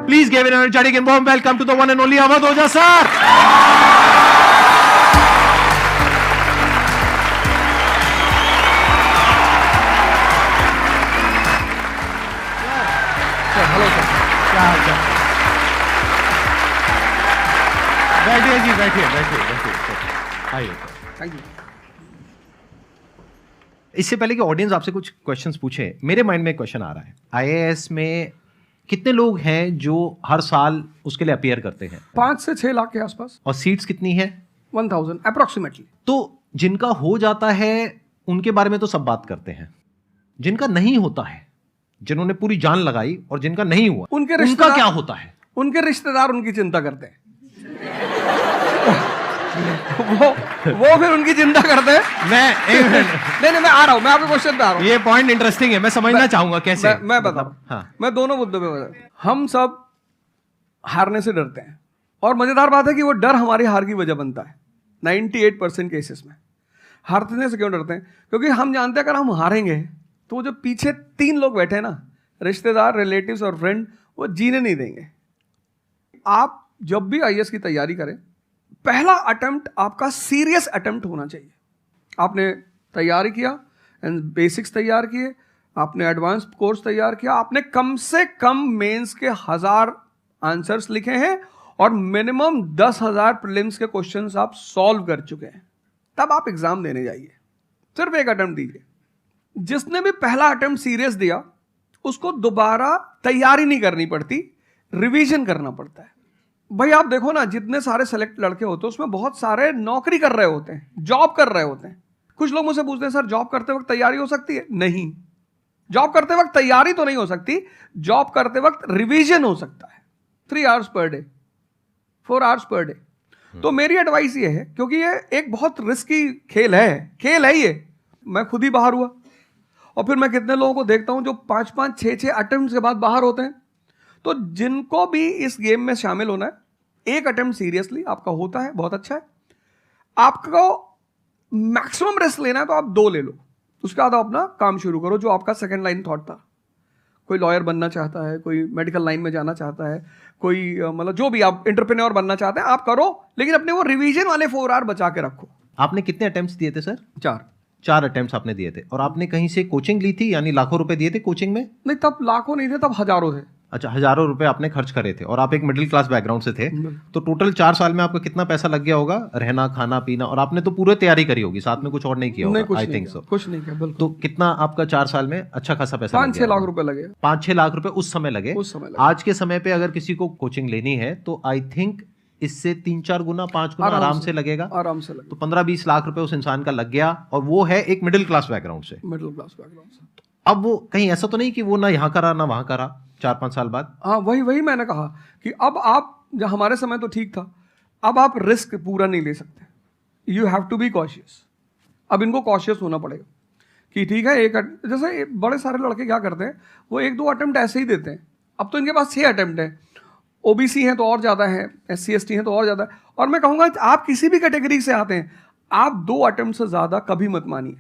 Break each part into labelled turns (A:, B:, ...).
A: Please give an energetic and warm welcome to the one and only Avadh Oja sir.
B: Hello sir, क्या हाल चाल?
A: बैठिए जी, बैठिए। आइए।
B: Thank you.
A: इससे पहले कि ऑडियंस आपसे कुछ क्वेश्चंस पूछे, मेरे माइंड में एक क्वेश्चन आ रहा है। आईएएस में कितने लोग हैं जो हर साल उसके लिए अपीयर करते हैं?
B: 5 से 6 लाख के आसपास।
A: और सीट्स कितनी है?
B: 1000 अप्रोक्सीमेटली।
A: तो जिनका हो जाता है उनके बारे में तो सब बात करते हैं, जिनका नहीं होता है, जिन्होंने पूरी जान लगाई और जिनका नहीं हुआ, उनका क्या होता है?
B: उनके रिश्तेदार उनकी चिंता करते हैं। वो फिर उनकी चिंता करते हैं। नहीं, मैं आ रहा हूं, मैं आपके क्वेश्चन पे आ रहा हूं।
A: ये पॉइंट इंटरेस्टिंग है, मैं समझना चाहूंगा कैसे।
B: मैं बता रहा हूं।
A: हाँ।
B: मैं दोनों मुद्दों पे बता रहा हूं। हम सब हारने से डरते हैं, और मजेदार बात है कि वो डर हमारी हार की वजह बनता है। 98% केसेस में हारने से क्यों डरते हैं? क्योंकि हम जानते हैं अगर हम हारेंगे तो जो पीछे 3 लोग बैठे हैं ना, रिश्तेदार, रिलेटिव्स और फ्रेंड, वो जीने नहीं देंगे। आप जब भी आईएएस की तैयारी करें, पहला अटेम्प्ट आपका सीरियस अटेम्प्ट होना चाहिए। आपने तैयारी किया, बेसिक्स तैयार किए, आपने एडवांस कोर्स तैयार किया, आपने कम से कम मेंस के 1000 आंसर्स लिखे हैं और मिनिमम 10,000 प्रीलिम्स के क्वेश्चंस आप सॉल्व कर चुके हैं, तब आप एग्जाम देने जाइए। सिर्फ एक अटेम्प्ट दीजिए। जिसने भी पहला अटेम्प्ट सीरियस दिया, उसको दोबारा तैयारी नहीं करनी पड़ती, रिवीजन करना पड़ता है। भाई आप देखो ना, जितने सारे सेलेक्ट लड़के होते हैं उसमें बहुत सारे नौकरी कर रहे होते हैं, जॉब कर रहे होते हैं। कुछ लोग मुझसे पूछते हैं, सर जॉब करते वक्त तैयारी हो सकती है? नहीं, जॉब करते वक्त तैयारी तो नहीं हो सकती, जॉब करते वक्त रिवीजन हो सकता है। 3 hours per day, 4 hours per day. तो मेरी एडवाइस ये है, क्योंकि ये एक बहुत रिस्की खेल है ये। मैं खुद ही बाहर हुआ, और फिर मैं कितने लोगों को देखता हूं जो 5-5, 6-6 अटेम्प्ट के बाद बाहर होते हैं। तो जिनको भी इस गेम में शामिल होना है, एक अटेम्प्ट सीरियसली आपका होता है, बहुत अच्छा है। आपको मैक्सिमम रिस्क लेना है तो आप 2 ले लो, उसके बाद आप अपना काम शुरू करो, जो आपका सेकंड लाइन थॉट था। कोई लॉयर बनना चाहता है, कोई मेडिकल लाइन में जाना चाहता है, कोई मतलब जो भी आप एंटरप्रेन्योर बनना चाहते हैं, आप करो, लेकिन अपने वो रिवीजन वाले 4 आवर बचा के रखो।
A: आपने कितने अटेम्प्ट्स दिए थे सर?
B: 4
A: अटेम्प्ट्स आपने दिए थे। और आपने कहीं से कोचिंग ली थी, यानी लाखों रुपए दिए थे कोचिंग में?
B: नहीं, तब लाखों नहीं थे, तब हजारों थे।
A: अच्छा, हजारों रुपए आपने खर्च करे थे, और आप एक मिडिल क्लास बैकग्राउंड से थे। तो टोटल 4 साल में आपका कितना पैसा लग गया होगा? रहना, खाना, पीना, और आपने तो पूरे तैयारी करी होगी, साथ में कुछ और नहीं किया होगा? I think so.
B: कुछ नहीं किया, बिल्कुल।
A: तो कितना आपका 4 साल में अच्छा खासा पैसा?
B: 5-6 लाख रुपए लगे।
A: 5-6 लाख रुपए उस समय लगे। आज के समय पे अगर किसी को कोचिंग लेनी है तो आई थिंक इससे 3-4 गुना, 5 गुना आराम से लगेगा। तो 15-20 लाख रुपए उस इंसान का लग गया, और वो है एक मिडिल क्लास बैकग्राउंड से। अब वो कहीं ऐसा तो नहीं कि वो ना यहाँ करा ना वहां करा 4-5 साल बाद?
B: हाँ, वही मैंने कहा कि अब आप, जब हमारे समय तो ठीक था, अब आप रिस्क पूरा नहीं ले सकते। You have to be cautious. अब इनको कॉशियस होना पड़ेगा कि ठीक है, जैसे बड़े सारे लड़के क्या करते हैं, वो 1-2 अटेम्प्ट ऐसे ही देते हैं। अब तो इनके पास 6 अटेम्प्ट है। ओबीसी हैं तो और ज़्यादा है, SC ST हैं तो और ज़्यादा है। और मैं कहूँगा आप किसी भी कैटेगरी से आते हैं, आप 2 अटेम्प्ट से ज़्यादा कभी मत मानिए।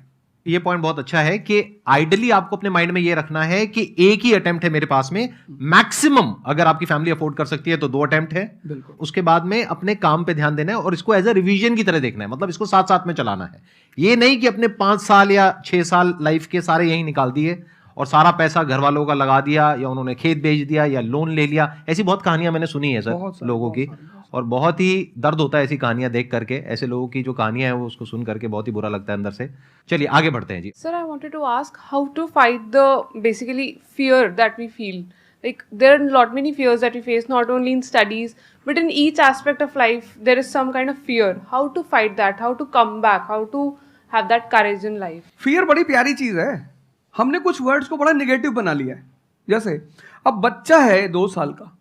A: ये पॉइंट बहुत अच्छा है कि आइडियली आपको अपने माइंड में ये रखना है कि एक ही अटेम्प्ट है मेरे पास में, मैक्सिमम अगर आपकी फैमिली अफोर्ड कर सकती है तो 2 अटेम्प्ट है।
B: बिल्कुल।
A: उसके बाद में अपने काम पे ध्यान देना है, और इसको एज अ रिवीजन की तरह देखना है, मतलब इसको साथ साथ में चलाना है। ये नहीं कि अपने 5 साल या 6 साल लाइफ के सारे यहीं निकाल दिए और सारा पैसा घर वालों का लगा दिया, या उन्होंने खेत बेच दिया, या लोन ले लिया। ऐसी बहुत कहानियां मैंने सुनी है सर लोगों की, और बहुत ही दर्द होता है ऐसी कहानियां देख करके। ऐसे लोगों की जो कहानियां हैं वो उसको सुन करके बहुत ही बुरा लगता है अंदर से। चलिए आगे बढ़ते हैं जी।
C: Sir, I wanted to ask how to fight the basically fear that we feel. Like there are lot many fears that we face, not only in studies but in each aspect of life. There is some kind of fear. How to fight that? How to come back? How to have that courage in life?
B: Fear बड़ी प्यारी चीज है। हमने कुछ words को बड़ा negative बना लिया है। जैसे अब बच्चा है 2 साल का,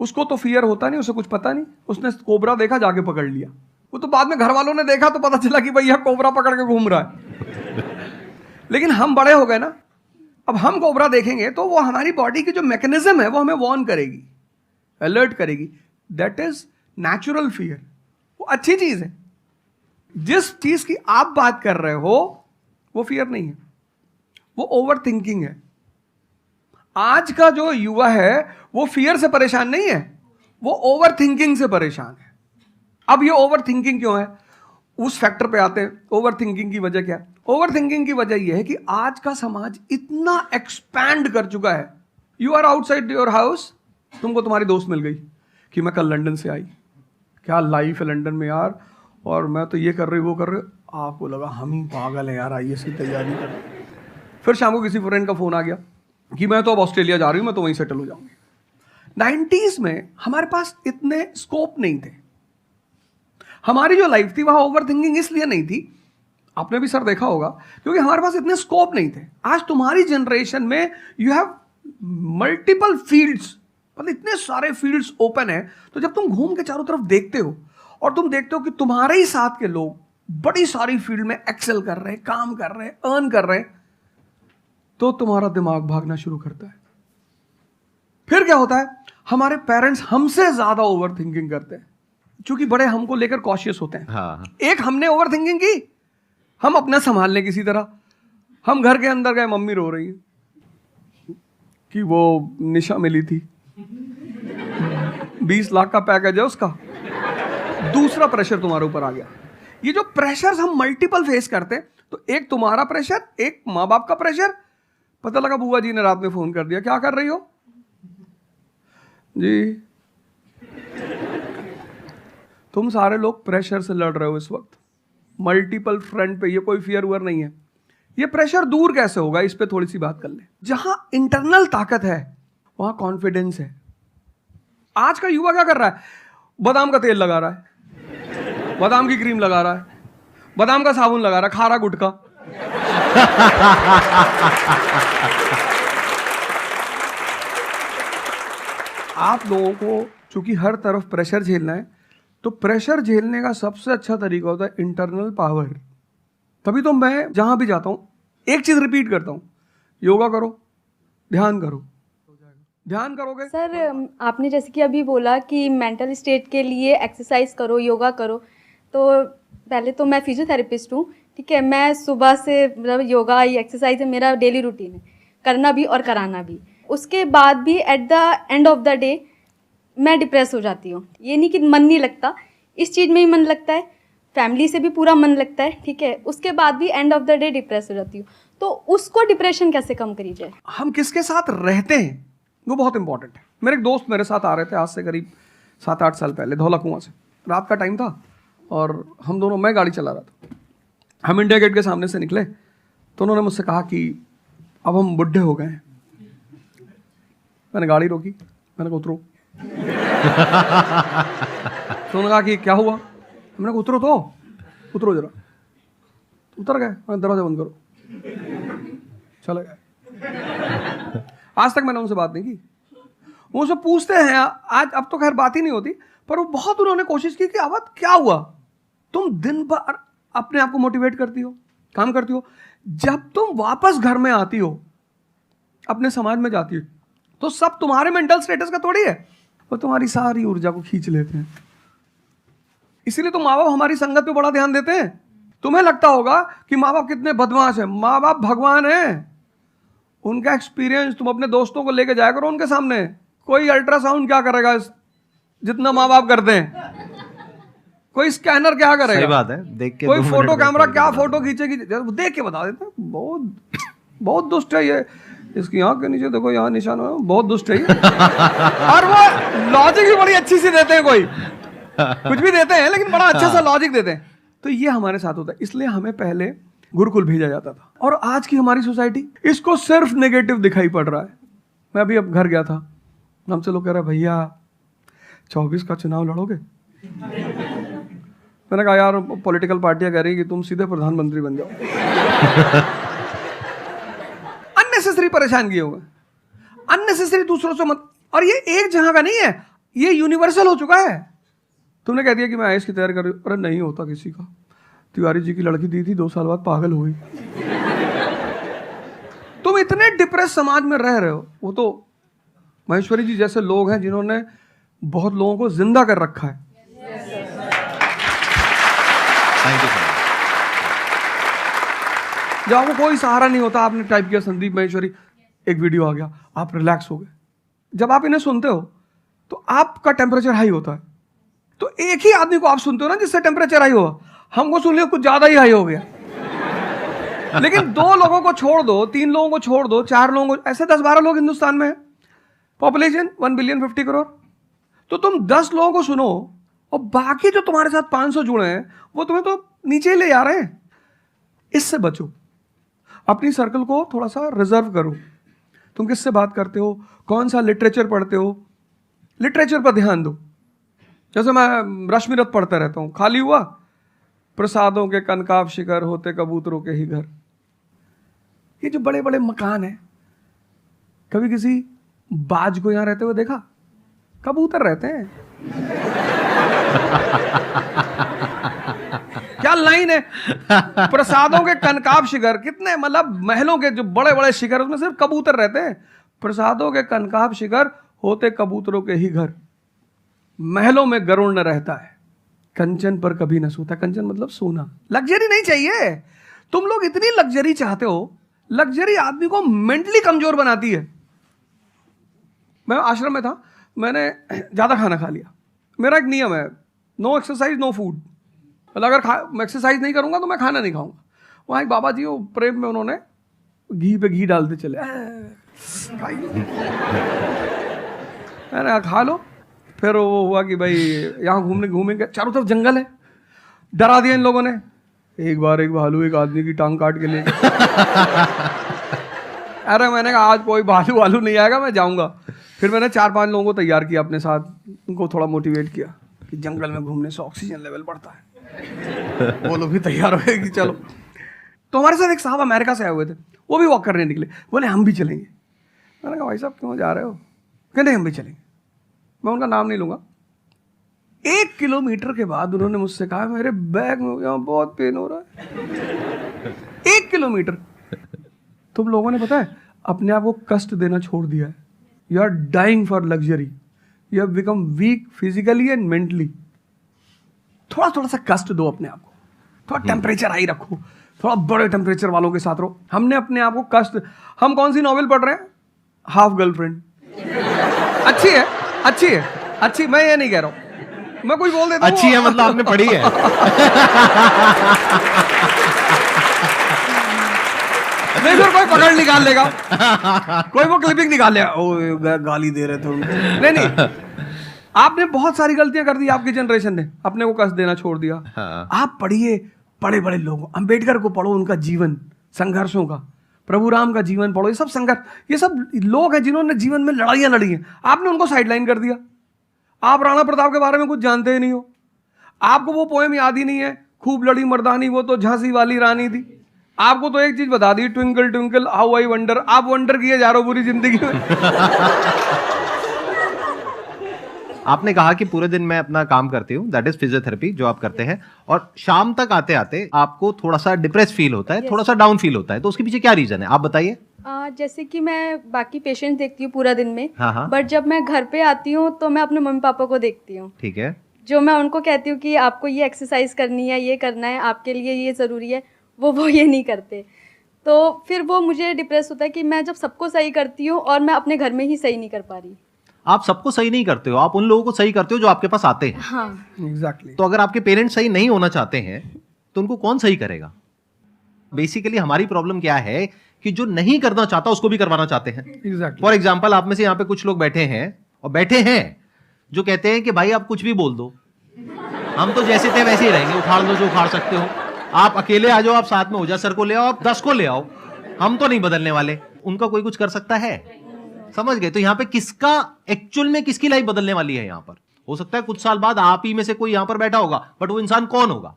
B: उसको तो फियर होता नहीं, उसे कुछ पता नहीं, उसने कोबरा देखा, जाके पकड़ लिया। वो तो बाद में घर वालों ने देखा तो पता चला कि भैया कोबरा पकड़ के घूम रहा है। लेकिन हम बड़े हो गए ना, अब हम कोबरा देखेंगे तो वो हमारी बॉडी की जो मैकेनिज्म है वो हमें वार्न करेगी, अलर्ट करेगी। That is natural fear. वो अच्छी चीज है। जिस चीज की आप बात कर रहे हो वो फियर नहीं है, वो ओवर थिंकिंग है। आज का जो युवा है वो फियर से परेशान नहीं है, वो ओवर थिंकिंग से परेशान है। अब ये ओवर थिंकिंग क्यों है, उस फैक्टर पे आते हैं। ओवर थिंकिंग की वजह क्या है? ओवर थिंकिंग की वजह यह है कि आज का समाज इतना एक्सपैंड कर चुका है। You are outside your house, तुमको तुम्हारी दोस्त मिल गई कि मैं कल लंदन से आई, क्या लाइफ है लंदन में यार, और मैं तो ये कर रही वो कर रही। आपको लगा हम ही पागल हैं यार, आईएएस की तैयारी कर। फिर शाम को किसी फ्रेंड का फोन आ गया कि मैं तो अब ऑस्ट्रेलिया जा रही हूँ, मैं तो वहीं सेटल हो जाऊंगी। 90s में हमारे पास इतने स्कोप नहीं थे। हमारी जो लाइफ थी वहां ओवर थिंकिंग इसलिए नहीं थी, आपने भी सर देखा होगा, क्योंकि हमारे पास इतने स्कोप नहीं थे। आज तुम्हारी जनरेशन में यू हैव मल्टीपल फील्ड्स, मतलब इतने सारे फील्ड्स ओपन है। तो जब तुम घूम के चारों तरफ देखते हो और तुम देखते हो कि तुम्हारे ही साथ के लोग बड़ी सारी फील्ड में एक्सेल कर रहे हैं, काम कर रहे हैं, अर्न कर रहे हैं, तो तुम्हारा दिमाग भागना शुरू करता है। फिर क्या होता है, हमारे पेरेंट्स हमसे ज्यादा ओवर थिंकिंग करते हैं, क्योंकि बड़े हमको लेकर कॉशियस होते हैं।
A: हाँ।
B: एक हमने ओवर थिंकिंग की, हम अपना संभाल लें किसी तरह। हम घर के अंदर गए, मम्मी रो रही है कि वो निशा मिली थी, 20 लाख का पैकेज है उसका। दूसरा प्रेशर तुम्हारे ऊपर आ गया। ये जो प्रेशर हम मल्टीपल फेस करते हैं, तो एक तुम्हारा प्रेशर, एक माँ बाप का प्रेशर। पता लगा बुआ जी ने रात में फोन कर दिया, क्या कर रही हो जी? तुम सारे लोग प्रेशर से लड़ रहे हो इस वक्त, मल्टीपल फ्रंट पे। ये कोई फियर उयर नहीं है। ये प्रेशर दूर कैसे होगा, इस पे थोड़ी सी बात कर ले। जहां इंटरनल ताकत है वहां कॉन्फिडेंस है। आज का युवा क्या कर रहा है, बादाम का तेल लगा रहा है, बादाम की क्रीम लगा रहा है, बादाम का साबुन लगा रहा है, खा रहा गुटखा। आप लोगों को चूंकि हर तरफ प्रेशर झेलना है, तो प्रेशर झेलने का सबसे अच्छा तरीका होता है इंटरनल पावर। तभी तो मैं जहां भी जाता हूं एक चीज रिपीट करता हूं, योगा करो, ध्यान करो। ध्यान करोगे
D: सर, आपने जैसे कि अभी बोला कि मेंटल स्टेट के लिए एक्सरसाइज करो, योगा करो। तो पहले तो मैं फिजियोथेरेपिस्ट हूँ, ठीक है। मैं सुबह से मतलब योगा या एक्सरसाइज है मेरा डेली रूटीन है, करना भी और कराना भी। उसके बाद भी at the end of the day मैं डिप्रेस हो जाती हूँ। ये नहीं कि मन नहीं लगता, इस चीज़ में ही मन लगता है, फैमिली से भी पूरा मन लगता है, ठीक है। उसके बाद भी end of the day depress हो जाती हूँ। तो उसको डिप्रेशन कैसे कम करी जाए?
B: हम किसके साथ रहते हैं वो बहुत इंपॉर्टेंट है। मेरे एक दोस्त मेरे साथ आ रहे थे आज से करीब 7-8 साल पहले, धौला कुआं से। रात का टाइम था और हम दोनों, मैं गाड़ी चला रहा था, हम इंडिया गेट के सामने से निकले तो उन्होंने मुझसे कहा कि अब हम बुढ़े हो गए हैं। मैंने गाड़ी रोकी, मैंने कहा उतरो। तो उन्होंने कहा कि क्या हुआ? मैंने कहा उतरो तो, उतरो जरा। उतर गए, मैंने दरवाजा बंद करो, चले गए। आज तक मैंने उनसे बात नहीं की। वो उनसे पूछते हैं आज, अब तो खैर बात ही नहीं होती, पर वो बहुत उन्होंने कोशिश की कि अब क्या हुआ? तुम दिन भर अपने आप को मोटिवेट करती हो, काम करती हो, जब तुम वापस घर में आती हो, अपने समाज में जाती हो, तो सब तुम्हारे मेंटल स्टेटस का थोड़ी है, वो तुम्हारी सारी ऊर्जा को खींच लेते हैं। इसीलिए तो माँ बाप हमारी संगत पे बड़ा ध्यान देते हैं। तुम्हें लगता होगा कि माँ बाप कितने बदमाश हैं, माँ बाप भगवान हैं। उनका एक्सपीरियंस तुम अपने दोस्तों को लेके जाया करो उनके सामने। कोई अल्ट्रासाउंड क्या करेगा जितना माँ बाप करते हैं, कोई स्कैनर क्या करेगा?
A: सही बात है, देख के
B: कोई
A: 2 मिनट
B: फोटो
A: में
B: कैमरा
A: पता
B: क्या
A: चलेगा।
B: फोटो खींचेगी, देख के बता देते हैं। बहुत बहुत दुष्ट है ये, इसकी आंख के नीचे देखो यहाँ निशान है, बहुत दुष्ट है ये। और वो लॉजिक भी बड़ी अच्छी सी देते हैं, कोई कुछ भी देते हैं लेकिन बड़ा अच्छा सा लॉजिक देते हैं। तो ये हमारे साथ होता है। इसलिए हमें पहले गुरुकुल भेजा जाता था, और आज की हमारी सोसाइटी इसको सिर्फ नेगेटिव दिखाई पड़ रहा है। मैं अभी अब घर गया था, हमसे लोग कह रहे भैया 24 का चुनाव लड़ोगे? मैंने कहा यार पॉलिटिकल पार्टियां कह रही कि तुम सीधे प्रधानमंत्री बन जाओ। अननेसेसरी परेशान किए हुए, अननेसेसरी दूसरों से मत। और ये एक जगह का नहीं है, ये यूनिवर्सल हो चुका है। तुमने कह दिया कि मैं आईएएस की तैयारी कर रही हूँ, अरे नहीं होता किसी का। तिवारी जी की लड़की दी थी, 2 साल बाद पागल हो गई। तुम इतने डिप्रेस समाज में रह रहे हो। वो तो महेश्वरी जी जैसे लोग हैं जिन्होंने बहुत लोगों को जिंदा कर रखा है।
A: Thank you sir.
B: जब आपको कोई सहारा नहीं होता, आपने टाइप किया संदीप महेश्वरी, एक वीडियो आ गया, आप रिलैक्स हो गए। जब आप इन्हें सुनते हो तो आपका टेम्परेचर हाई होता है, तो एक ही आदमी को आप सुनते हो ना जिससे टेम्परेचर हाई हुआ, हमको सुन लिया कुछ ज्यादा ही हाई हो गया। लेकिन 2 लोगों को छोड़ दो, 3 लोगों को छोड़ दो, 4 लोगों को, ऐसे 10-12 लोग हिंदुस्तान में है, पॉपुलेशन 1 बिलियन 50 करोड़, तो तुम 10 लोगों को सुनो और बाकी जो तुम्हारे साथ 500 जुड़े हैं वो तुम्हें तो नीचे ही ले जा रहे हैं। इससे बचो, अपनी सर्कल को थोड़ा सा रिजर्व करो। तुम किससे बात करते हो, कौन सा लिटरेचर पढ़ते हो, लिटरेचर पर ध्यान दो। जैसे मैं रश्मिरथ पढ़ता रहता हूँ, खाली हुआ, प्रसादों के कनकाब शिखर होते कबूतरों के ही घर। ये जो बड़े बड़े मकान हैं, कभी किसी बाज को यहां रहते हुए देखा? कबूतर रहते हैं। क्या लाइन है, प्रसादों के कनकाब शिखर, कितने मतलब महलों के जो बड़े बड़े शिखर, उसमें सिर्फ कबूतर रहते हैं। प्रसादों के कनकाब शिखर होते कबूतरों के ही घर, महलों में गरुड़ न रहता है, कंचन पर कभी न सोता। कंचन मतलब सोना। लग्जरी नहीं चाहिए। तुम लोग इतनी लग्जरी चाहते हो, लग्जरी आदमी को मेंटली कमजोर बनाती है। मैं आश्रम में था, मैंने ज्यादा खाना खा लिया। मेरा एक नियम है, नो एक्सरसाइज नो फूड। मतलब अगर मैं एक्सरसाइज नहीं करूंगा तो मैं खाना नहीं खाऊंगा। वहां एक बाबा जी, वो प्रेम में उन्होंने घी पे घी डालते चले, मैंने खा लो। फिर वो हुआ कि भाई यहाँ घूमेंगे, चारों तरफ जंगल है, डरा दिया इन लोगों ने। एक बार एक भालू एक आदमी की टांग काट के ले गया। अरे मैंने कहा आज कोई भालू वालू नहीं आएगा, मैं जाऊंगा। फिर मैंने 4-5 लोगों को तैयार किया अपने साथ, उनको थोड़ा मोटिवेट किया कि जंगल में घूमने से ऑक्सीजन लेवल बढ़ता है। वो लोग भी तैयार हो गए कि चलो। तो हमारे साथ एक साहब अमेरिका से आए हुए थे, वो भी वॉक करने निकले, बोले हम भी चलेंगे। मैंने कहा भाई साहब क्यों जा रहे हो? कहते हम भी चलेंगे। मैं उनका नाम नहीं लूंगा। 1 किलोमीटर के बाद उन्होंने मुझसे कहा मेरे बैग में यहाँ बहुत पेन हो रहा है। 1 किलोमीटर। तुम लोगों ने पता है अपने आप को कष्ट देना छोड़ दिया है। You are dying for luxury, you have become weak physically and mentally. थोड़ा थोड़ा सा कष्ट दो अपने आप को, थोड़ा टेम्परेचर हाई रखो, थोड़ा बड़े टेम्परेचर वालों के साथ रहो। हमने अपने आप को कष्ट, हम कौन सी नॉवेल पढ़ रहे हैं? Half girlfriend. अच्छी है, अच्छी है, अच्छी, मैं ये नहीं कह रहा हूं, मैं कुछ बोल देता हूं।
A: अच्छी है मतलब आपने पढ़ी है।
B: नहीं फिर कोई पकड़ निकाल लेगा, कोई वो क्लिपिंग निकाल लेगा, ओ गाली दे रहे थे उनको। नहीं, आपने बहुत सारी गलतियां कर दी, आपकी जनरेशन ने अपने को कष्ट देना छोड़ दिया।
A: हाँ।
B: आप पढ़िए बड़े बड़े लोगों, अंबेडकर को पढ़ो, उनका जीवन संघर्षों का, प्रभु राम का जीवन पढ़ो। ये सब संघर्ष, ये सब लोग हैं जिन्होंने जीवन में लड़ाइयां लड़ी हैं। आपने उनको साइडलाइन कर दिया। आप राणा प्रताप के बारे में कुछ जानते ही नहीं हो, आपको वो पोएम याद ही नहीं है, खूब लड़ी मर्दानी वो तो झांसी वाली रानी थी। आपको तो एक चीज बता दी, twinkle twinkle how I wonder. आप वंडर किए जा रहे हो पूरी जिंदगी में।
A: आपने कहा कि पूरे दिन मैं अपना काम करती हूँ, दैट इज फिजियोथेरेपी जो आप करते हैं, और शाम तक आते आते आपको थोड़ा सा डिप्रेस फील होता है, थोड़ा सा डाउन फील होता है, तो उसके पीछे क्या रीजन है आप बताइए।
D: जैसे कि मैं बाकी पेशेंट देखती हूँ पूरा दिन में,
A: हाँ।
D: बट जब मैं घर पे आती हूँ तो मैं अपने मम्मी पापा को देखती हूँ।
A: ठीक है।
D: जो मैं उनको कहती हूँ कि आपको ये एक्सरसाइज करनी है, ये करना है, आपके लिए ये ज़रूरी है, वो ये नहीं करते। तो फिर वो मुझे डिप्रेस होता है कि मैं जब सबको सही करती हूँ और मैं अपने घर में ही सही नहीं कर पा रही।
A: आप सबको सही नहीं करते हो, आप उन लोगों को सही करते हो जो आपके पास आते हैं।
D: हाँ
B: एग्जैक्टली।
A: तो अगर आपके पेरेंट्स सही नहीं होना चाहते हैं तो उनको कौन सही करेगा? बेसिकली हमारी प्रॉब्लम क्या है कि जो नहीं करना चाहता उसको भी करवाना चाहते हैं।
B: एग्जैक्टली।
A: फॉर एग्जाम्पल, आप में से यहाँ पे कुछ लोग बैठे हैं और बैठे हैं जो कहते हैं कि भाई आप कुछ भी बोल दो, हम तो जैसे थे वैसे ही रहेंगे, उखाड़ लो जो उखाड़ सकते हो, आप अकेले आ जाओ, आप साथ में ओझा सर को ले आओ, आप 10 को ले आओ, हम तो नहीं बदलने वाले। उनका कोई कुछ कर सकता है? समझ गए? तो यहाँ पे किसका एक्चुअल में किसकी लाइफ बदलने वाली है? यहाँ पर हो सकता है कुछ साल बाद आप ही में से कोई यहाँ पर बैठा होगा, बट वो इंसान कौन होगा?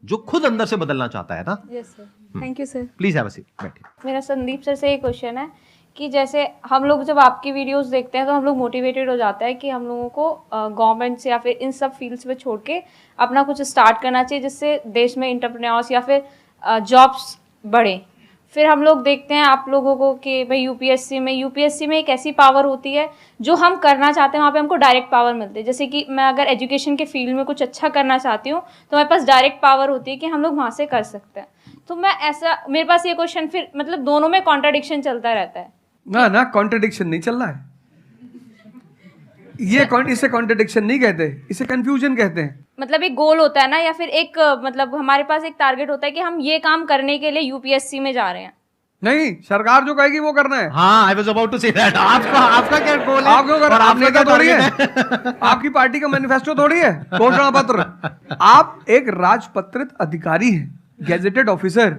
A: जो खुद अंदर से बदलना चाहता है ना।
D: Yes sir, thank you sir.
A: Please have a seat, बैठिए।
E: मेरा संदीप सर से एक क्वेश्चन है कि जैसे हम लोग जब आपकी वीडियोस देखते हैं तो हम लोग मोटिवेटेड हो जाता है कि हम लोगों को गवर्नमेंट से या फिर इन सब फील्ड्स में छोड़ के अपना कुछ स्टार्ट करना चाहिए जिससे देश में एंटरप्रेन्योर्स या फिर जॉब्स बढ़े। फिर हम लोग देखते हैं आप लोगों को कि भाई यूपीएससी में एक ऐसी पावर होती है जो हम करना चाहते हैं वहाँ पे हमको डायरेक्ट पावर मिलती है। जैसे कि मैं अगर एजुकेशन के फील्ड में कुछ अच्छा करना चाहती हूँ तो मेरे पास डायरेक्ट पावर होती है कि हम लोग वहाँ से कर सकते हैं। तो मैं ऐसा, मेरे पास ये क्वेश्चन फिर मतलब दोनों में कॉन्ट्राडिक्शन चलता रहता है।
B: ना ना कॉन्ट्रडिक्शन नहीं चल रहा है ये इसे कॉन्ट्रडिक्शन नहीं कहते, इसे कंफ्यूजन कहते हैं।
E: मतलब एक गोल होता है ना, या फिर एक मतलब हमारे पास एक टारगेट होता है कि हम ये काम करने के लिए यूपीएससी में जा रहे हैं।
B: नहीं, सरकार जो कहेगी वो करना है।
A: हाँ, I was about to say that. आपका क्या गोल है?
B: आप क्यों कर,
A: और
B: आप
A: आपका
B: नेता
A: क्या
B: थोड़ी है,
A: target
B: आपकी पार्टी का मैनिफेस्टो थोड़ी है, घोषणा पत्र। आप एक राजपत्रित अधिकारी हैं, गैजेटेड ऑफिसर।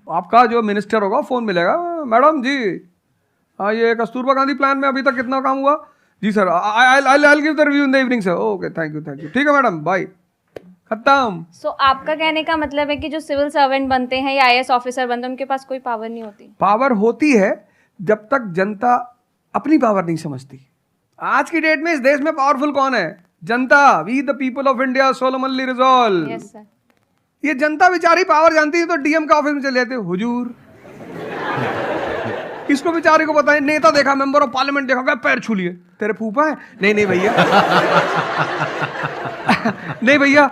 B: आपका जो मिनिस्टर होगा फोन मिलेगा, मैडम जी हाँ ये कस्तूरबा गांधी प्लान में अभी तक कितना काम हुआ जी sir, I give the review in the evening sir. Okay thank you ठीक है मैडम, बाय, खत्म।
E: सो आपका कहने का मतलब है कि जो सिविल सर्वेंट बनते हैं या आईएएस ऑफिसर बनते हैं उनके पास कोई पावर नहीं होती?
B: पावर होती है जब तक जनता अपनी पावर नहीं समझती। आज की डेट में इस देश में पावरफुल कौन है? जनता। We the people of India solemnly resolve.
E: Yes sir.
B: ये जनता बेचारी पावर जानती है तो डीएम का ऑफिस में चले जाते, हुजूर इसको बेचारे को पता है, नेता देखा, मेंबर ऑफ पार्लियामेंट देखा, क्या पैर छू लिए, तेरे फूफा है? नहीं भैया नहीं भैया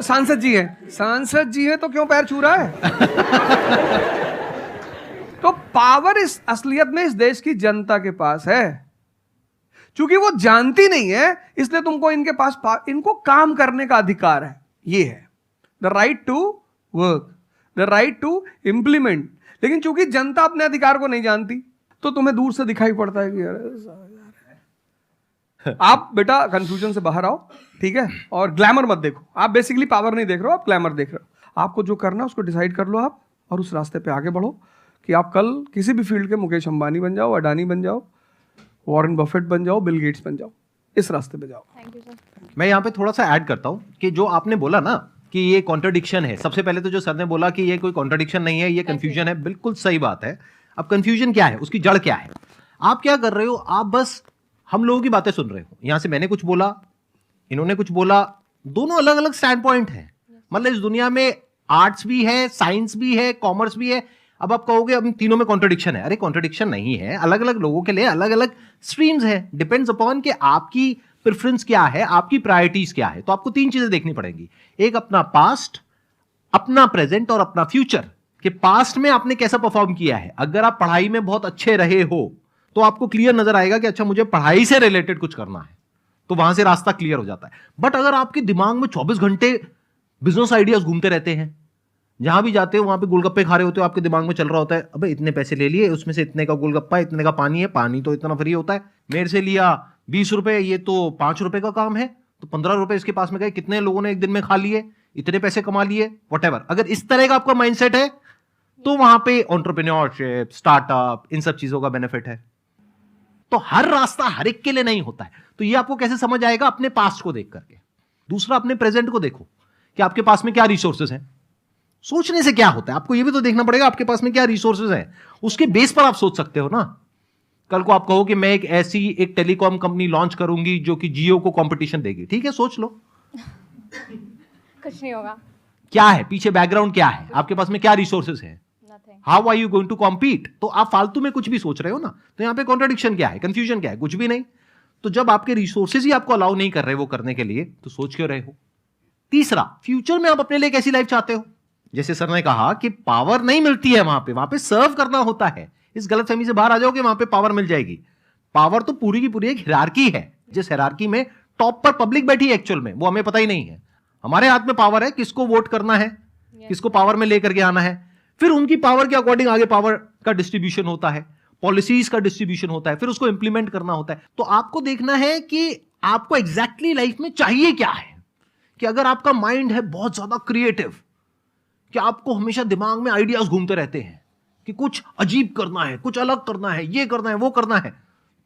B: सांसद जी हैं। सांसद जी हैं तो क्यों पैर छू रहा है? तो पावर इस असलियत में इस देश की जनता के पास है। चूंकि वो जानती नहीं है इसलिए तुमको इनके पास इनको काम करने का अधिकार है। ये है the right to work, the right to implement. लेकिन चूंकि जनता अपने अधिकार को नहीं जानती तो तुम्हें दूर से दिखाई पड़ता है कि यार आप बेटा कंफ्यूजन से बाहर आओ, ठीक है? और ग्लैमर मत देखो। आप बेसिकली पावर नहीं देख रहे हो, आप ग्लैमर देख रहे हो। आपको जो करना है उसको डिसाइड कर लो आप, और उस रास्ते पे आगे बढ़ो कि आप कल किसी भी फील्ड के मुकेश अंबानी बन जाओ, अडानी बन जाओ, वॉरेन बफेट बन जाओ, बिल गेट्स बन जाओ। इस रास्ते पे जाओ।
E: Thank you sir.
A: मैं यहाँ पे थोड़ा सा ऐड करता हूँ कि जो आपने बोला ना कि ये कॉन्ट्रडिक्शन है, सबसे पहले तो जो सर ने बोला कि ये कोई कॉन्ट्रडिक्शन नहीं है, ये कंफ्यूजन है, बिल्कुल सही बात है। अब कंफ्यूजन क्या है, उसकी जड़ क्या है? आप क्या कर रहे हो? आप बस हम लोगों की बातें सुन रहे हो। यहां से मैंने कुछ बोला, इन्होंने कुछ बोला, दोनों अलग अलग स्टैंड पॉइंट है। मतलब इस दुनिया में आर्ट्स भी है, साइंस भी है, कॉमर्स भी है। अब आप कहोगे अब तीनों में कॉन्ट्रडिक्शन है। अरे कॉन्ट्रडिक्शन नहीं है, अलग अलग लोगों के लिए अलग अलग स्ट्रीम्स है। डिपेंड्स अपॉन कि आपकी प्रेफरेंस क्या है, आपकी प्रायोरिटीज क्या है। तो आपको तीन चीजें देखनी पड़ेंगी, एक अपना पास्ट, अपना प्रेजेंट और अपना फ्यूचर। कि पास्ट में आपने कैसा परफॉर्म किया है। अगर आप पढ़ाई में बहुत अच्छे रहे हो तो आपको क्लियर नजर आएगा कि अच्छा मुझे पढ़ाई से रिलेटेड कुछ करना है, तो वहां से रास्ता क्लियर हो जाता है। बट अगर आपके दिमाग में 24 घंटे बिजनेस आइडियाज घूमते रहते हैं, जहां भी जाते हो वहां पे गोलगप्पे खा रहे होते हो, आपके दिमाग में चल रहा होता है अबे इतने पैसे ले लिए, उसमें से इतने का गोलगप्पा, इतने का पानी है, पानी तो इतना फ्री होता है, मेरे से लिया 20 रुपए, ये तो 5 रुपए का काम है, तो 15 रुपए इसके पास में गए, कितने लोगों ने एक दिन में खा लिए, इतने पैसे कमा लिए, व्हाटएवर। अगर इस तरह का आपका माइंडसेट है तो वहां पे एंटरप्रेन्योरशिप, स्टार्टअप, इन सब चीजों का बेनिफिट है। तो हर रास्ता हर एक के लिए नहीं होता है। तो ये आपको कैसे समझ आएगा? अपने पास्ट को देख करके। दूसरा, अपने प्रेजेंट को देखो कि आपके पास में क्या रिसोर्सेज हैं। सोचने से क्या होता है, आपको ये भी तो देखना पड़ेगा आपके पास में क्या रिसोर्सेज हैं। उसके बेस पर आप सोच सकते हो ना। कल को आप कहो कि मैं एक टेलीकॉम कंपनी लॉन्च करूंगी जो कि जियो को कंपटीशन देगी, ठीक है, सोच लो।
E: कुछ नहीं होगा।
A: क्या है पीछे, बैकग्राउंड क्या है, आपके पास में क्या रिसोर्सेज है, how are you going to compete. तो आप फालतू में कुछ भी सोच रहे हो ना। तो यहां पे कॉन्ट्रडिक्शन क्या है, कंफ्यूजन क्या है? कुछ भी नहीं। तो जब आपके रिसोर्सेज ही आपको अलाउ नहीं कर रहे वो करने के लिए, तो सोच क्यों रहे हो? तीसरा, फ्यूचर में आप अपने लिए कैसी लाइफ चाहते हो? जैसे सर ने कहा कि पावर नहीं मिलती है वहां पे सर्व करना होता है। इस गलतफहमी से बाहर आ जाओ कि वहां पे पावर मिल जाएगी। पावर तो पूरी की पूरी एक हिरार्की है, जिस हिरार्की में टॉप पर पब्लिक बैठी है एक्चुअल में, वो हमें पता ही नहीं है। हमारे हाथ में पावर है, किसको वोट करना है, किसको पावर में लेकर के आना है। फिर उनकी पावर के अकॉर्डिंग आगे पावर का डिस्ट्रीब्यूशन होता है, पॉलिसीज का डिस्ट्रीब्यूशन होता है, फिर उसको इंप्लीमेंट करना होता है। तो आपको देखना है कि आपको एग्जैक्टली लाइफ में चाहिए क्या है। कि अगर आपका माइंड है बहुत ज्यादा क्रिएटिव, कि आपको हमेशा दिमाग में आइडियाज घूमते रहते हैं कि कुछ अजीब करना है, कुछ अलग करना है, ये करना है, वो करना है,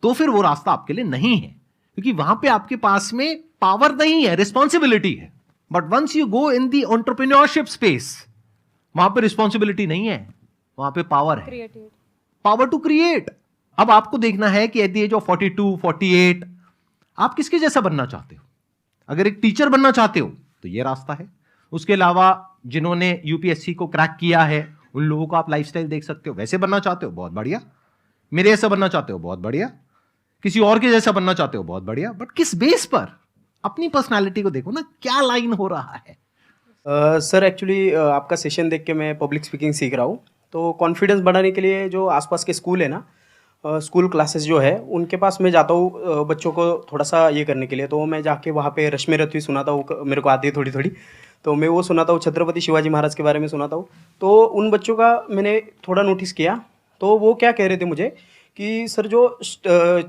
A: तो फिर वो रास्ता आपके लिए नहीं है। क्योंकि वहां पे आपके पास में पावर नहीं है, रिस्पॉन्सिबिलिटी है। But once you go in the entrepreneurship space, वहां पे रिस्पॉन्सिबिलिटी नहीं है, वहां पे पावर है, पावर टू क्रिएट। अब आपको देखना है कि एट द एज ऑफ 42, 48 आप किसके जैसा बनना चाहते हो। अगर एक टीचर बनना चाहते हो तो ये रास्ता है। उसके अलावा जिन्होंने यूपीएससी को क्रैक किया है उन लोगों का आप लाइफस्टाइल देख सकते हो। वैसे बनना चाहते हो, बहुत बढ़िया। मेरे जैसा बनना चाहते हो, बहुत बढ़िया। किसी और के जैसा बनना चाहते हो, बहुत बढ़िया। बट किस बेस पर? अपनी पर्सनालिटी को देखो ना, क्या लाइन हो रहा है।
F: सर एक्चुअली आपका सेशन देख के मैं पब्लिक स्पीकिंग सीख रहा हूँ। तो कॉन्फिडेंस बढ़ाने के लिए जो आसपास के स्कूल है ना, स्कूल क्लासेस जो है उनके पास मैं जाता हूँ बच्चों को थोड़ा सा ये करने के लिए। तो मैं जाके वहाँ पे रश्मि रथवी सुनाता हूँ, मेरे को आती है थोड़ी थोड़ी, तो मैं वो सुनाता हूँ। छत्रपति शिवाजी महाराज के बारे में सुनाता हूँ। तो उन बच्चों का मैंने थोड़ा नोटिस किया, तो वो क्या कह रहे थे मुझे कि सर जो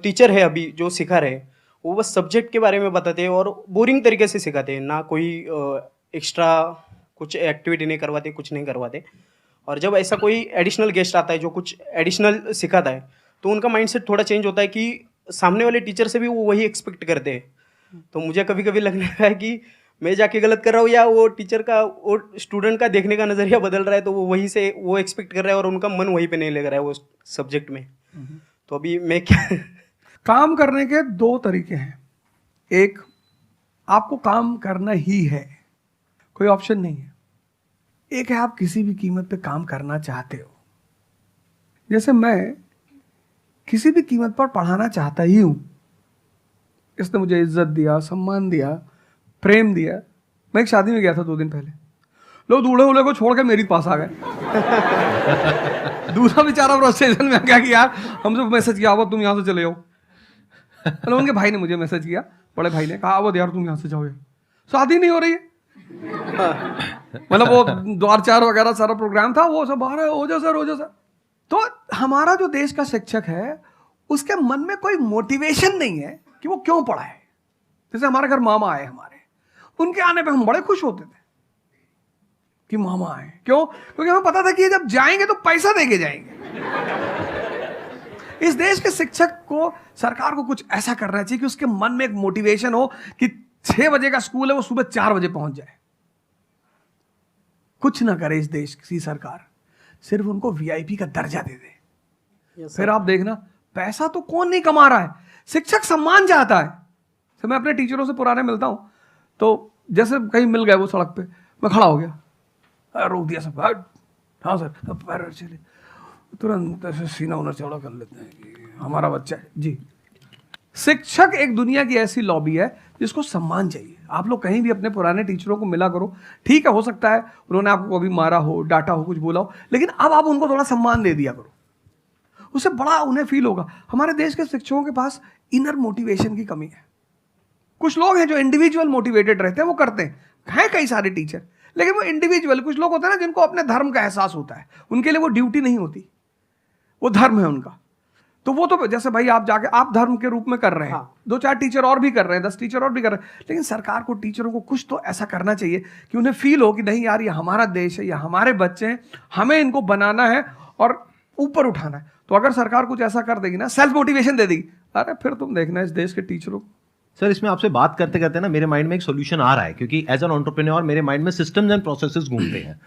F: टीचर है अभी जो सिखा रहे हैं वो बस सब्जेक्ट के बारे में बताते हैं और बोरिंग तरीके से सिखाते हैं, ना कोई एक्स्ट्रा कुछ एक्टिविटी नहीं करवाते, कुछ नहीं करवाते। और जब ऐसा कोई एडिशनल गेस्ट आता है जो कुछ एडिशनल सिखाता है तो उनका माइंडसेट थोड़ा चेंज होता है कि सामने वाले टीचर से भी वो वही एक्सपेक्ट करते हैं। तो मुझे कभी कभी लगने लगा है कि मैं जाके गलत कर रहा हूँ या वो टीचर का, वो स्टूडेंट का देखने का नज़रिया बदल रहा है, तो वो वहीं से वो एक्सपेक्ट कर रहा है और उनका मन वहीं पे नहीं लग रहा है वो सब्जेक्ट में। तो अभी मैं क्या
B: काम करने के दो तरीके हैं। एक, आपको काम करना ही है, कोई ऑप्शन नहीं है। एक है आप किसी भी कीमत पे काम करना चाहते हो। जैसे मैं किसी भी कीमत पर पढ़ाना चाहता ही हूं। इसने मुझे इज्जत दिया, सम्मान दिया, प्रेम दिया। मैं एक शादी में गया था 2 दिन पहले, लोग दूल्हे उल्हे को छोड़ के मेरे पास आ गए। दूसरा बेचारा फ्रस्ट्रेशन में आ गया कि यार हमसे मैसेज किया, अब तुम यहाँ से चले जाओ। मतलब उनके भाई ने मुझे मैसेज किया, बड़े भाई ने कहा अब यार तुम यहाँ से जाओ, यार शादी नहीं हो रही है। मतलब वो द्वार चार वगैरह सारा प्रोग्राम था, वो सब बाहर हो जाओ सर, हो जाओ सर। तो हमारा जो देश का शिक्षक है उसके मन में कोई मोटिवेशन नहीं है कि वो क्यों पढ़ाए। जैसे हमारे घर मामा आए हमारे, उनके आने पे हम बड़े खुश होते थे कि मामा आए। क्यों? क्योंकि हमें पता था कि ये जब जाएंगे तो पैसा देके जाएंगे। इस देश के शिक्षक को, सरकार को कुछ ऐसा करना चाहिए कि उसके मन में एक मोटिवेशन हो कि 6 बजे का स्कूल है वो सुबह 4 बजे पहुंच जाए। कुछ ना करे इस देश की सरकार, सिर्फ उनको वीआईपी का दर्जा दे दे। फिर आप देखना, पैसा तो कौन नहीं कमा रहा है, शिक्षक सम्मान चाहता है। तो मैं अपने टीचरों से पुराने मिलता हूं, तो जैसे कहीं मिल गए वो सड़क पे, मैं खड़ा हो गया, रोक दिया सब, हाँ सर, पैर चले, तुरंत ऐसे सीना उन्हें चौड़ा कर लेते हैं कि हमारा बच्चा है जी। शिक्षक एक दुनिया की ऐसी लॉबी है जिसको सम्मान चाहिए। आप लोग कहीं भी अपने पुराने टीचरों को मिला करो, ठीक है, हो सकता है उन्होंने आपको कभी मारा हो, डांटा हो, कुछ बोला हो, लेकिन अब आप उनको थोड़ा सम्मान दे दिया करो, उससे बड़ा उन्हें फील होगा। हमारे देश के शिक्षकों के पास इनर मोटिवेशन की कमी है। कुछ लोग हैं जो इंडिविजुअल मोटिवेटेड रहते हैं, वो करते हैं कई सारे टीचर, लेकिन वो इंडिविजुअल। कुछ लोग होते हैं ना जिनको अपने धर्म का एहसास होता है, उनके लिए वो ड्यूटी नहीं होती, वो धर्म है उनका। तो वो तो जैसे भाई आप जाके आप धर्म के रूप में कर रहे हैं, 2-4 टीचर और भी कर रहे हैं, 10 टीचर और भी कर रहे हैं, लेकिन सरकार को, टीचरों को कुछ तो ऐसा करना चाहिए कि उन्हें फील हो कि नहीं यार ये हमारा देश है, ये हमारे बच्चे हैं, हमें इनको बनाना है और ऊपर उठाना है। तो अगर सरकार कुछ ऐसा कर देगी ना, सेल्फ मोटिवेशन दे देगी, अरे फिर तुम देखना इस देश के टीचरों को।
A: सर, इसमें आपसे बात करते करते ना मेरे माइंड में एक सॉल्यूशन आ रहा है, क्योंकि एज एन एंटरप्रेन्योर मेरे माइंड में सिस्टम्स एंड प्रोसेसेस घूमते हैं।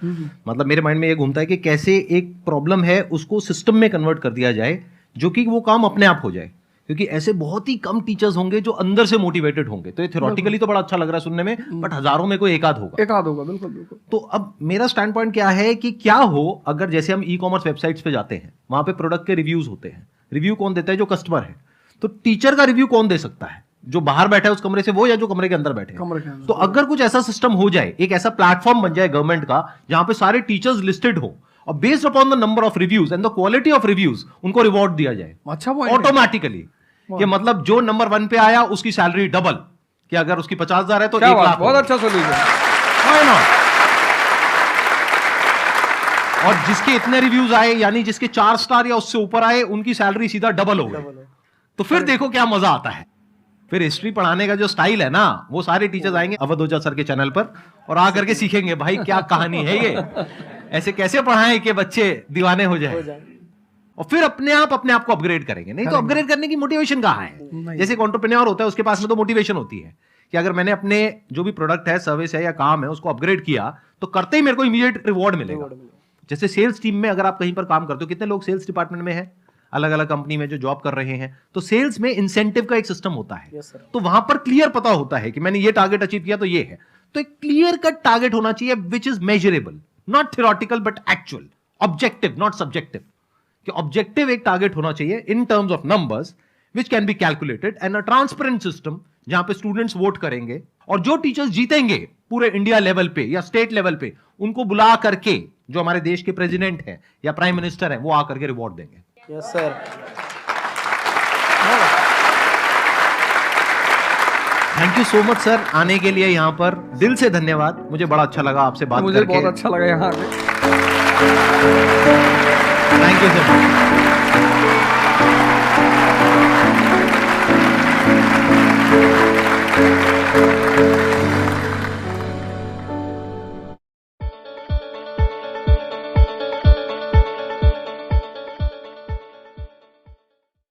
A: मतलब मेरे माइंड में ये घूमता है कि कैसे एक प्रॉब्लम है उसको सिस्टम में कन्वर्ट कर दिया जाए, जो कि वो काम अपने आप हो जाए। क्योंकि ऐसे बहुत ही कम टीचर्स होंगे जो अंदर से मोटिवेटेड होंगे। तो ये थ्योरेटिकली तो बड़ा अच्छा लग रहा है सुनने में, बट हजारों में कोई एक आध होगा।
B: बिल्कुल बिल्कुल।
A: तो अब मेरा स्टैंड पॉइंट क्या है कि क्या हो अगर जैसे हम ई-कॉमर्स वेबसाइट्स पे जाते हैं, वहां पे प्रोडक्ट के रिव्यूज होते हैं। रिव्यू कौन देता है? जो कस्टमर है। तो टीचर का रिव्यू कौन दे सकता है? जो बाहर बैठा है उस कमरे से वो, या जो कमरे के अंदर बैठे हैं। तो अगर कुछ ऐसा सिस्टम हो जाए, एक ऐसा प्लेटफॉर्म बन जाए गवर्नमेंट का जहां पे सारे टीचर्स लिस्टेड हो और based upon the number of reviews and the quality of reviews उनको रिवॉर्ड दिया जाए
B: अच्छा
A: ऑटोमेटिकली। कि मतलब जो नंबर 1 पे आया उसकी सैलरी डबल, कि अगर उसकी 50,000 है तो 1 लाख।
B: बहुत अच्छा सोल्यूशन।
A: और जिसके इतने रिव्यूज आए, यानी जिसके 4 स्टार या उससे ऊपर आए, उनकी सैलरी सीधा डबल हो गई। तो फिर देखो क्या मजा आता है। फिर हिस्ट्री पढ़ाने का जो स्टाइल है ना, वो सारे टीचर्स आएंगे अवध ओझा सर के चैनल पर और आकर के सीखेंगे भाई क्या कहानी है ये, ऐसे कैसे पढ़ाएं कि बच्चे दीवाने हो जाए। और फिर अपने आप को अपग्रेड करेंगे। नहीं तो अपग्रेड करने की मोटिवेशन कहाँ है? जैसे एक एंटरप्रेन्योर होता है, उसके पास में तो मोटिवेशन होती है कि अगर मैंने अपने जो भी प्रोडक्ट है, सर्विस है या काम है, उसको अपग्रेड किया तो करते ही मेरे को इमीडिएट रिवॉर्ड मिलेगा। जैसे सेल्स टीम में अगर आप कहीं पर काम करते हो, कितने लोग सेल्स डिपार्टमेंट में है, अलग अलग कंपनी में जो जॉब कर रहे हैं, तो सेल्स में इंसेंटिव का एक सिस्टम होता है। तो वहां पर क्लियर पता होता है कि मैंने ये टारगेट अचीव किया तो ये है। तो एक क्लियर कट टारगेट होना चाहिए which is measurable, not theoretical but actual, objective not subjective. कि ऑब्जेक्टिव एक टारगेट होना चाहिए in terms of numbers which can be calculated, and a transparent system जहां पे स्टूडेंट्स वोट करेंगे और जो टीचर्स जीतेंगे पूरे इंडिया लेवल पे या स्टेट लेवल पे, उनको बुला करके जो हमारे देश के प्रेसिडेंट हैं या प्राइम मिनिस्टर हैं वो आकर के रिवॉर्ड देंगे।
F: Yes sir.
A: Thank you so much sir आने के लिए यहाँ पर, दिल से धन्यवाद। मुझे बड़ा अच्छा लगा आपसे बात
B: मुझे
A: करके।
B: बहुत अच्छा लगा यहाँ आके।
A: Thank you so much.